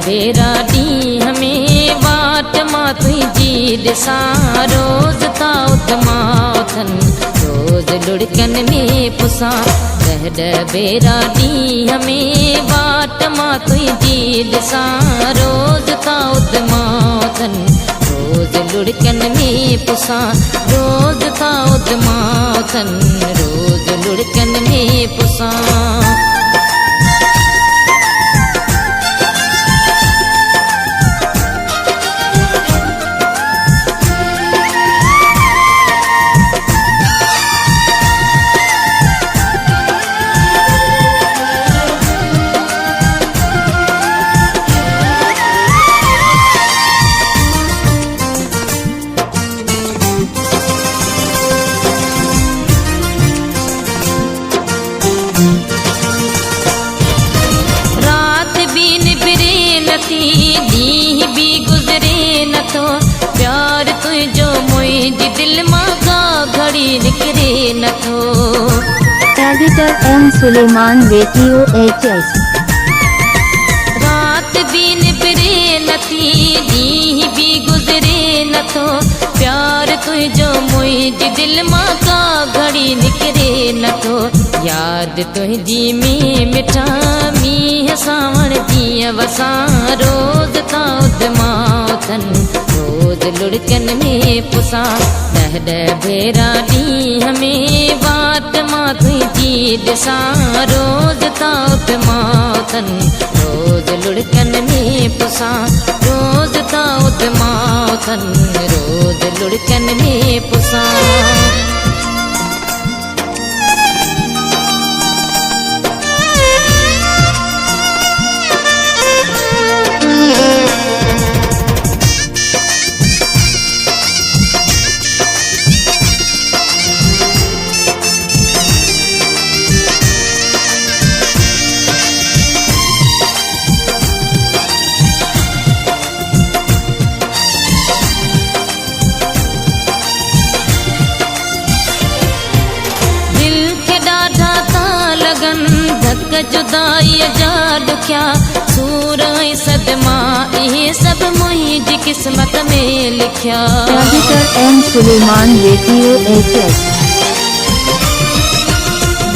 बेरा ॾींहं में वाट मां तुंहिंजी ॾिसां रोज़ था उथमां उथनि रोज़ लुड़कन में पुसां बेरा ॾींहं में वाट मां तुंहिंजी ॾिसां रोज़ था उथमां उथनि रोज़ लुड़कन में पुसां रोज़ था उथमां उथनि रोज़ लुड़कन में पुसां। ॾींहं भी गुज़रे नथो प्यार तुंहिंजो मुंहिंजी दिलि मां का घड़ी निकिरे नथो। Editor M Suleman radio HS। रात भी निबिरे नथी ॾींहं भी गुज़रे नथो प्यार तुंहिंजो मुंहिंजी दिलि मां का घड़ी निकिरे नथो। यादि तुंहिंजी में मिठा मींहं सावण जीअं वसां रोज़ था उथमां उथनि रोज़ लुड़कन में पुसां ॾह भेरा ॾींहं में वाट मां तुंहिंजी ॾिसां रोज़ था उथमां उथनि रोज़ लुड़कन में पुसां रोज़ था उथमां उथनि रोज़ लुड़कन में पुसां। धक जुदाईअ जा ॾुखिया सूर ऐं सदमा इहे सभु मुंहिंजी क़िस्मत में लिखिया। Editor M Suleman radio HS।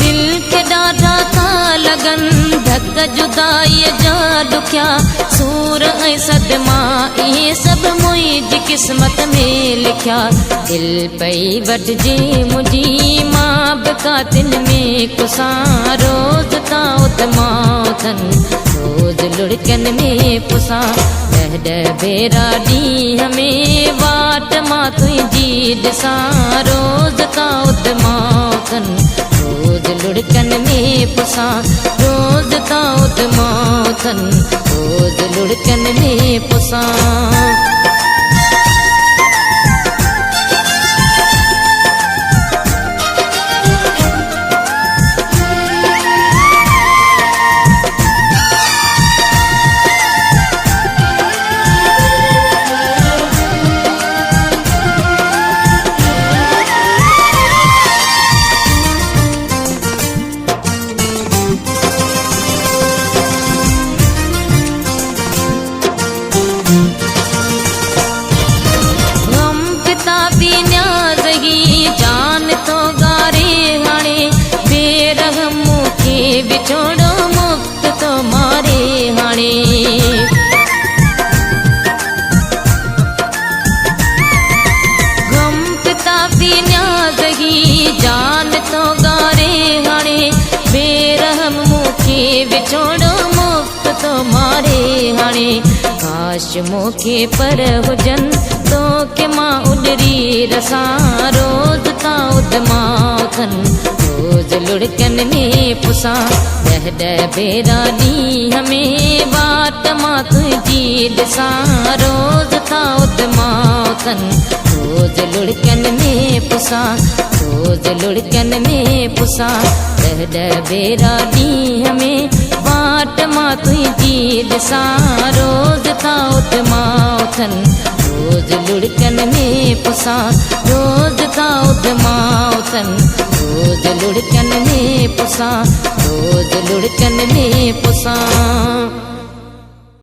दिल खे ॾाढा था लॻनि धक जुदाईअ जा ॾुखिया सूर ऐं सदमा इहे सभु मुंहिंजी क़िस्मत में लिखिया। दिल पई वढिजे मुंहिंजी मां बि कातिन में कुसां रोज़ था उथमां उथनि रोज़ लुड़कन में पुसां ॾह भेरा ॾींहं में वाट मां तुंहिंजी ॾिसां रोज़ था उथमां उथनि रोज़ लुड़कन में पुसां रोज़ था उथमां उथनि रोज़ लुड़कन में पुसां। बिछोड़ो मुक्त तो मारे हाणे गम पिता भी न्याज़गी जान तो गारे हाणे बेरहम मूंखे बिछोड़ो मुक्त तो मारे हाणे काश मूंखे पर हुजन तो के मां उडरी रसां रोज़ था उथमां उथनि रोज़ लुड़कन में पुसां ॾह भेरा ॾींहं में वाट मां तुंहिंजी ॾिसां रोज़ था उथमां उथनि रोज़ लुड़कन में पुसां रोज़ लुड़कन में पुसां ॾह भेरा ॾींहं में वाट मां तुंहिंजी ॾिसां रोज़ था उथमां उथनि रोज़ लुड़कन में पुसां रोज़ था उथमां उथनि रोज़ लुड़कन में पुसां रोज़ लुड़कन में पुसां।